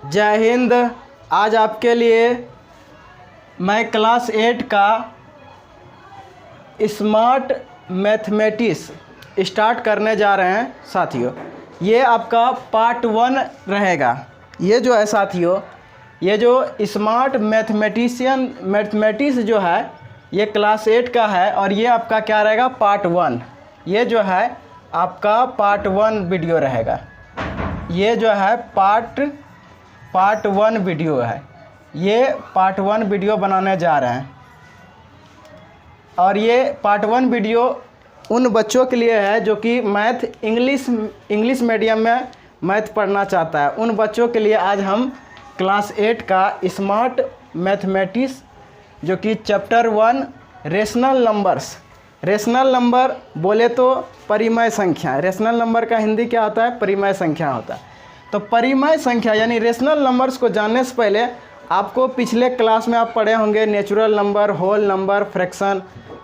जय हिंद। आज आपके लिए मैं क्लास 8 का स्मार्ट मैथमेटिक्स स्टार्ट करने जा रहे हैं साथियों। ये आपका पार्ट 1 रहेगा। ये जो है साथियों, ये जो स्मार्ट मैथमेटिक्स जो है ये क्लास 8 का है और ये आपका क्या रहेगा, पार्ट 1। ये जो है आपका पार्ट 1 वीडियो रहेगा। ये जो है पार्ट 1 वीडियो है। ये पार्ट 1 वीडियो बनाने जा रहे हैं और ये पार्ट 1 वीडियो उन बच्चों के लिए है जो कि इंग्लिश मीडियम में मैथ पढ़ना चाहता है। उन बच्चों के लिए आज हम क्लास 8 का स्मार्ट मैथमेटिक्स जो कि चैप्टर 1 रेशनल नंबर बोले तो परिमेय संख्या। रेशनल नंबर का हिंदी क्या होता है, परिमेय संख्या होता है। तो परिमेय संख्या यानी रेशनल नंबर्स को जानने से पहले आपको पिछले क्लास में आप पढ़े होंगे natural number, whole number, fraction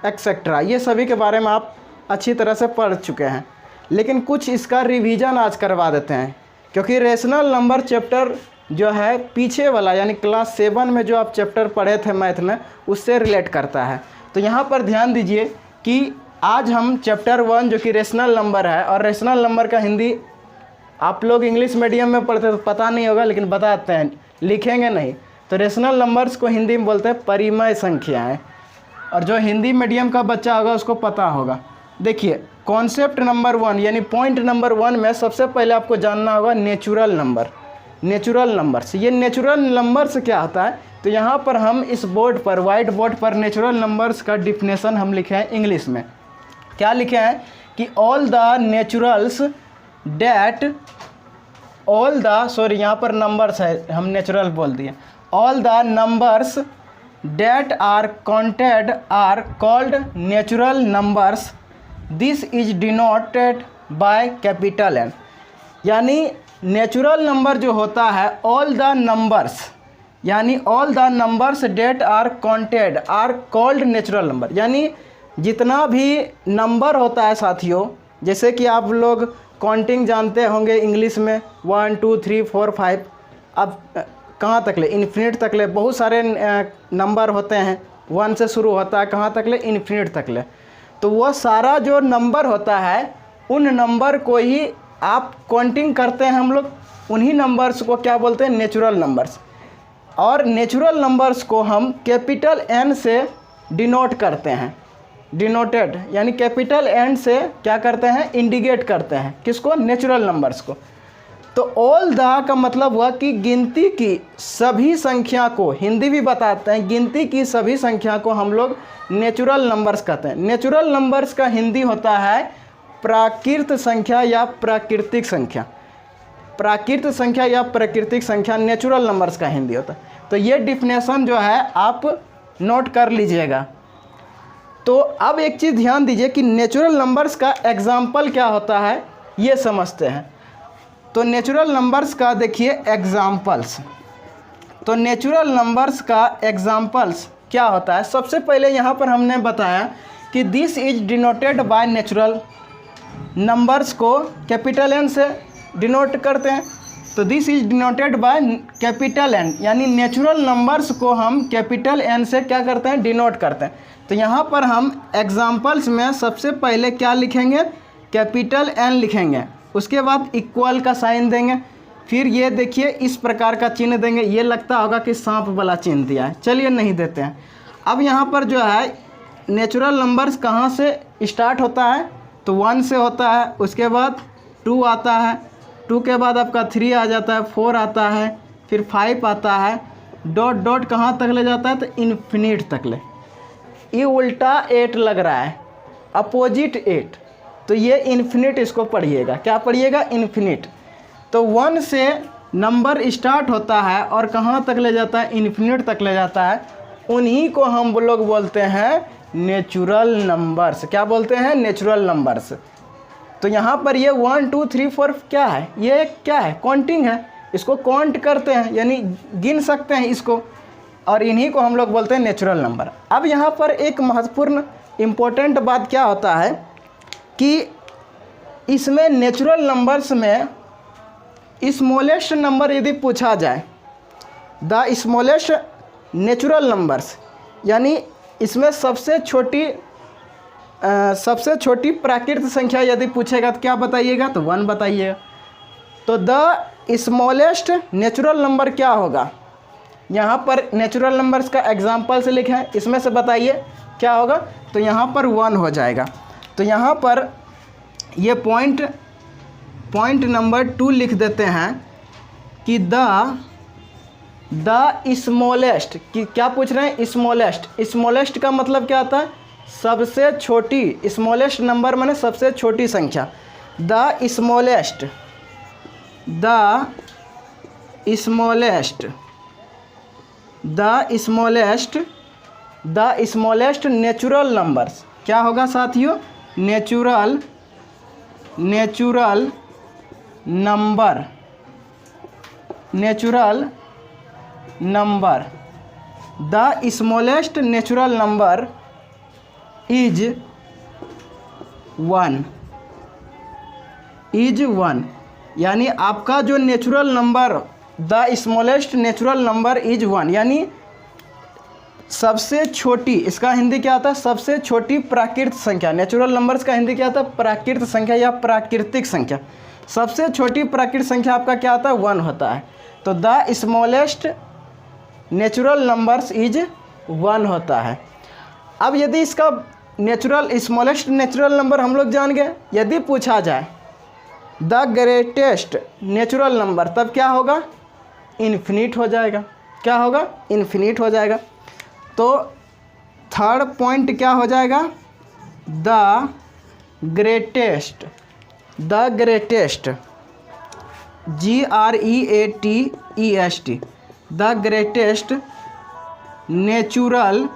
etcetera, ये सभी के बारे में आप अच्छी तरह से पढ़ चुके हैं। लेकिन कुछ इसका रिवीजन आज करवा देते हैं, क्योंकि रेशनल नंबर चैप्टर जो है पीछे वाला यानी क्लास 7 में जो आप चैप्टर पढ़े थे मैथ में, उससे रिलेट करता है। तो यहाँ पर ध्यान दीजिए कि आज हम चैप्टर 1 जो कि रेशनल नंबर है, और रेशनल नंबर का हिंदी आप लोग इंग्लिश मीडियम में पढ़ते तो पता नहीं होगा, लेकिन बताते हैं, लिखेंगे नहीं। तो रेशनल नंबर्स को हिंदी में बोलते हैं परिमेय संख्याएं, और जो हिंदी मीडियम का बच्चा होगा उसको पता होगा। देखिए कॉन्सेप्ट नंबर 1 यानी पॉइंट नंबर 1 में सबसे पहले आपको जानना होगा नेचुरल नंबर्स। ये नेचुरल नंबर्स क्या होता है, तो यहाँ पर हम इस बोर्ड पर, वाइट बोर्ड पर नेचुरल नंबर्स का डिफिनेशन हम लिखे हैं इंग्लिश में। क्या लिखे हैं कि ऑल द नेचुरल्स डैट यहाँ पर नंबर्स है, हम नेचुरल बोल दिए। All the numbers that are counted are called natural numbers. This is denoted by capital N. यानी नेचुरल नंबर जो होता है, all the numbers that are counted are called natural number. यानी जितना भी नंबर होता है साथियों, जैसे कि आप लोग काउंटिंग जानते होंगे इंग्लिश में 1 2 3 4 5, अब कहाँ तक ले, इन्फिनिट तक ले बहुत सारे नंबर होते हैं। 1 से शुरू होता है, कहाँ तक ले, इन्फिनिट तक ले। तो वो सारा जो नंबर होता है, उन नंबर को ही आप काउंटिंग करते हैं हम लोग, उन्हीं नंबर्स को क्या बोलते हैं, नेचुरल नंबर्स। और नेचुरल नंबर्स को हम कैपिटल एन से डिनोट करते हैं। डिनोटेड यानी कैपिटल एन से क्या करते हैं, इंडिकेट करते हैं किसको, नेचुरल नंबर्स को। तो ऑल द का मतलब हुआ कि गिनती की सभी संख्या को, हिंदी भी बताते हैं, गिनती की सभी संख्या को हम लोग नेचुरल नंबर्स कहते हैं। नेचुरल नंबर्स का हिंदी होता है प्राकृत संख्या या प्राकृतिक संख्या। प्राकृत संख्या या प्राकृतिक संख्या नेचुरल नंबर्स का हिंदी होता है। तो ये डिफिनेशन जो है आप नोट कर लीजिएगा। तो अब एक चीज़ ध्यान दीजिए कि नेचुरल नंबर्स का एग्जाम्पल क्या होता है, ये समझते हैं। तो नेचुरल नंबर्स का देखिए एग्जाम्पल्स। तो नेचुरल नंबर्स का एग्जाम्पल्स क्या होता है, सबसे पहले यहाँ पर हमने बताया कि this is denoted by natural numbers को कैपिटल एन से डिनोट करते हैं। तो this is denoted by capital N, यानी नेचुरल नंबर्स को हम कैपिटल एन से क्या करते हैं, डिनोट करते हैं। तो यहाँ पर हम एग्जाम्पल्स में सबसे पहले क्या लिखेंगे, कैपिटल एन लिखेंगे, उसके बाद इक्वल का साइन देंगे, फिर ये देखिए इस प्रकार का चिन्ह देंगे। ये लगता होगा कि सांप वाला चिन्ह दिया है, चलिए नहीं देते हैं। अब यहाँ पर जो है नेचुरल नंबर्स कहाँ से स्टार्ट होता है, तो 1 से होता है, उसके बाद 2 आता है, 2 के बाद आपका 3 आ जाता है, 4 आता है, फिर 5 आता है, डॉट कहाँ तक ले जाता है, तो इन्फिनिट तक ले। ये उल्टा 8 लग रहा है, अपोजिट 8, तो ये इन्फिनिट इसको पढ़िएगा। क्या पढ़िएगा, इन्फिनिट। तो 1 से नंबर स्टार्ट होता है और कहाँ तक ले जाता है, इन्फिनिट तक ले जाता है। उन्हीं को हम लोग बोलते हैं नेचुरल नंबर्स। क्या बोलते हैं, नेचुरल नंबर्स। तो यहाँ पर ये 1 2 3 4 क्या है, ये क्या है, काउंटिंग है, इसको काउंट करते हैं यानी गिन सकते हैं इसको, और इन्हीं को हम लोग बोलते हैं नेचुरल नंबर। अब यहाँ पर एक महत्वपूर्ण इम्पोर्टेंट बात क्या होता है कि इसमें नेचुरल नंबर्स में स्मॉलेस्ट नंबर यदि पूछा जाए, द स्मॉलेस्ट नेचुरल नंबर्स, यानी इसमें सबसे छोटी प्राकृतिक संख्या यदि पूछेगा तो क्या बताइएगा, तो 1 बताइएगा। तो द स्मॉलेस्ट नेचुरल नंबर क्या होगा, यहाँ पर नेचुरल नंबर्स का एग्जाम्पल से लिखा है, इसमें से बताइए क्या होगा, तो यहाँ पर 1 हो जाएगा। तो यहाँ पर ये पॉइंट नंबर 2 लिख देते हैं कि द स्मॉलेस्ट, कि क्या पूछ रहे हैं, स्मॉलेस्ट का मतलब क्या आता है, सबसे छोटी, स्मॉलेस्ट नंबर माने सबसे छोटी संख्या। द स्मॉलेस्ट नेचुरल नंबर्स क्या होगा साथियों, natural number the smallest natural number is 1, यानी आपका जो natural number, the smallest natural number is 1, यानी सबसे छोटी, इसका हिंदी क्या आता है, सबसे छोटी प्राकृतिक संख्या। नेचुरल नंबर्स का हिंदी क्या आता है, प्राकृतिक संख्या या प्राकृतिक संख्या। सबसे छोटी प्राकृतिक संख्या आपका क्या आता है, 1 होता है। तो the smallest natural numbers is 1 होता है। अब यदि इसका स्मॉलेस्ट नेचुरल नंबर हम लोग जान गए, यदि पूछा जाए द ग्रेटेस्ट नेचुरल नंबर, तब क्या होगा, इन्फिनिट हो जाएगा। क्या होगा, इन्फिनिट हो जाएगा। तो थर्ड पॉइंट क्या हो जाएगा, the greatest GREATEST, the greatest natural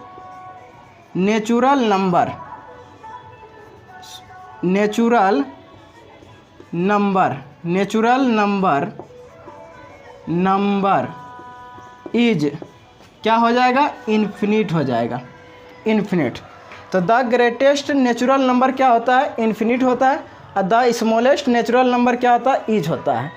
number is क्या हो जाएगा, इन्फिनिट हो जाएगा, इन्फिनिट। तो द ग्रेटेस्ट नेचुरल नंबर क्या होता है, इन्फिनिट होता है, और द स्मॉलेस्ट नेचुरल नंबर क्या होता है, इज होता है।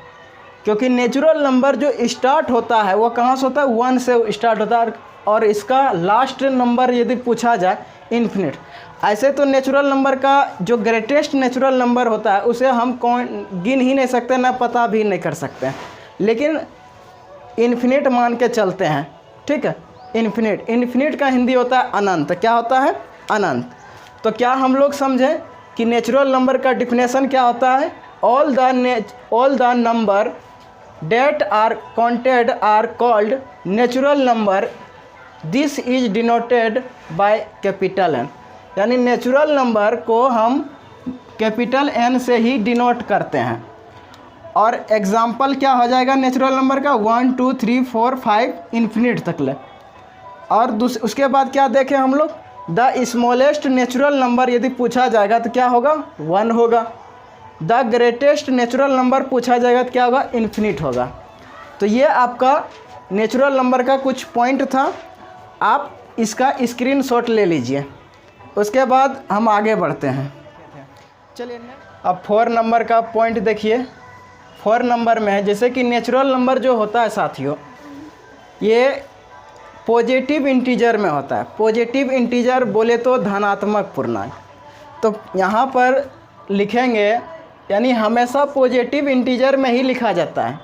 क्योंकि नेचुरल नंबर जो स्टार्ट होता है वो कहाँ से होता है, 1 से स्टार्ट होता है, और इसका लास्ट नंबर यदि पूछा जाए, इन्फिनिट। ऐसे तो नेचुरल नंबर का जो ग्रेटेस्ट नेचुरल नंबर होता है उसे हम गिन ही नहीं सकते, ना पता भी नहीं कर सकते, लेकिन इन्फिनिट मान के चलते हैं। ठीक है, इन्फिनिट का हिंदी होता है अनंत। क्या होता है, अनंत। तो क्या हम लोग समझें कि नेचुरल नंबर का डिफिनेशन क्या होता है, all the number that are counted are called natural number, this is denoted by capital N, यानी नेचुरल नंबर को हम कैपिटल N से ही डिनोट करते हैं। और एग्जाम्पल क्या हो जाएगा नेचुरल नंबर का, 1 2 3 4 5 इन्फिनिट तक ले। और उसके बाद क्या देखें हम लोग, द स्मॉलेस्ट नेचुरल नंबर यदि पूछा जाएगा तो क्या होगा, 1 होगा। द ग्रेटेस्ट नेचुरल नंबर पूछा जाएगा तो क्या होगा, इन्फिनिट होगा। तो ये आपका नेचुरल नंबर का कुछ पॉइंट था, आप इसका स्क्रीनशॉट ले लीजिए। उसके बाद हम आगे बढ़ते हैं। चलिए अब 4 नंबर का पॉइंट देखिए। 4 नंबर में है जैसे कि नेचुरल नंबर जो होता है साथियों, ये पॉजिटिव इंटीजर में होता है। पॉजिटिव इंटीजर बोले तो धनात्मक पूर्णांक। तो यहाँ पर लिखेंगे, यानी हमेशा पॉजिटिव इंटीजर में ही लिखा जाता है।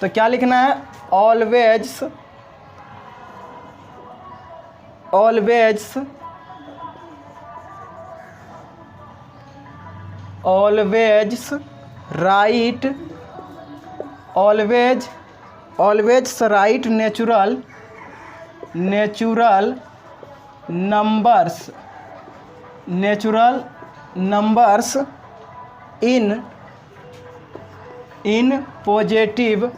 तो क्या लिखना है, always right natural numbers in positive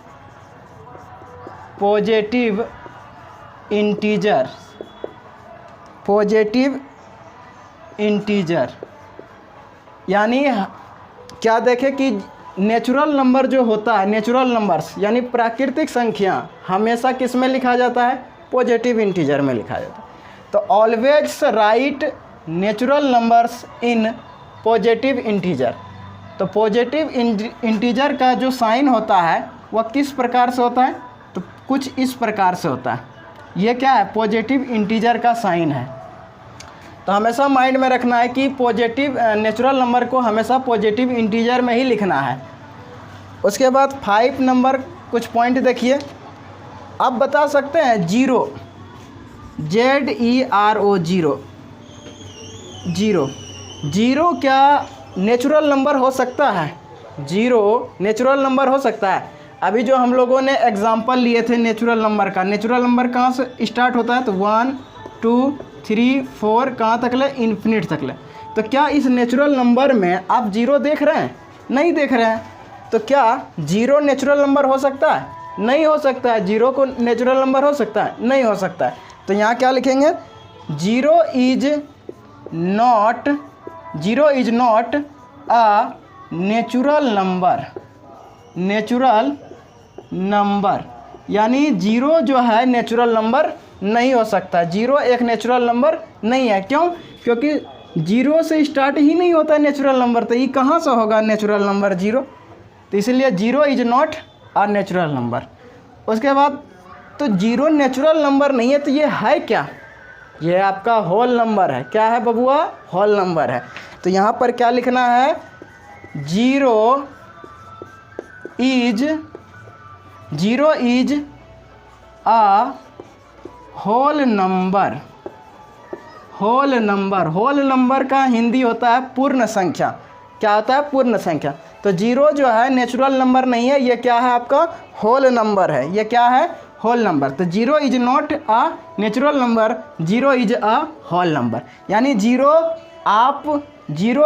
integer. यानी क्या देखें कि नेचुरल नंबर जो होता है, नेचुरल नंबर्स यानी प्राकृतिक संख्या हमेशा किस में लिखा जाता है, पॉजिटिव इंटीजर में लिखा जाता है। तो always right natural numbers in positive integer. तो पॉजिटिव इंटीजर का जो साइन होता है वह किस प्रकार से होता है, तो कुछ इस प्रकार से होता है। ये क्या है, पॉजिटिव इंटीजर का साइन है। तो हमेशा माइंड में रखना है कि पॉजिटिव नेचुरल नंबर को हमेशा पॉजिटिव इंटीजर में ही लिखना है। उसके बाद 5 नंबर कुछ पॉइंट देखिए। आप बता सकते हैं जीरो, ZERO, जीरो, जीरो क्या नेचुरल नंबर हो सकता है? जीरो नेचुरल नंबर हो सकता है। अभी जो हम लोगों ने एग्जांपल लिए थे नेचुरल नंबर का, नेचुरल नंबर कहाँ से स्टार्ट होता है, तो 1 2 3 4 कहाँ तक ले, इन्फिनिट तक ले। तो क्या इस नेचुरल नंबर में आप जीरो देख रहे हैं? नहीं देख रहे हैं। तो क्या जीरो नेचुरल नंबर हो सकता है? नहीं हो सकता है। जीरो को नेचुरल नंबर हो सकता है? नहीं हो सकता है। तो यहाँ क्या लिखेंगे, zero is not a natural number, यानी जीरो जो है नेचुरल नंबर नहीं हो सकता। जीरो एक नेचुरल नंबर नहीं है। क्यों? क्योंकि जीरो से स्टार्ट ही नहीं होता है नेचुरल नंबर, तो ये कहाँ से होगा नेचुरल नंबर जीरो? तो इसलिए zero is not a natural number. उसके बाद तो जीरो नेचुरल नंबर नहीं है, तो ये है क्या? ये आपका होल नंबर है। क्या है बबुआ? होल नंबर है। तो यहाँ पर क्या लिखना है, zero is a whole number. Whole number का हिंदी होता है पूर्ण संख्या। क्या होता है? पूर्ण संख्या। तो जीरो जो है नेचुरल नंबर नहीं है, ये क्या है आपका? होल नंबर है। ये क्या है? Whole number. तो zero is not a natural number, zero is a whole number. यानी जीरो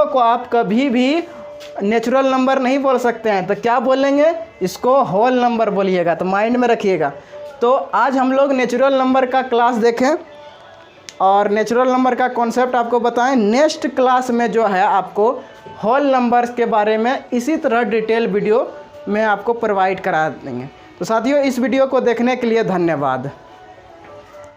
को आप कभी भी नेचुरल नंबर नहीं बोल सकते हैं। तो क्या बोलेंगे? इसको होल नंबर बोलिएगा। तो माइंड में रखिएगा। तो आज हम लोग नेचुरल नंबर का क्लास देखें और नेचुरल नंबर का कॉन्सेप्ट आपको बताएं। नेक्स्ट क्लास में जो है आपको होल नंबर्स के बारे में इसी तरह डिटेल वीडियो में आपको प्रोवाइड करा देंगे। तो साथियों, इस वीडियो को देखने के लिए धन्यवाद।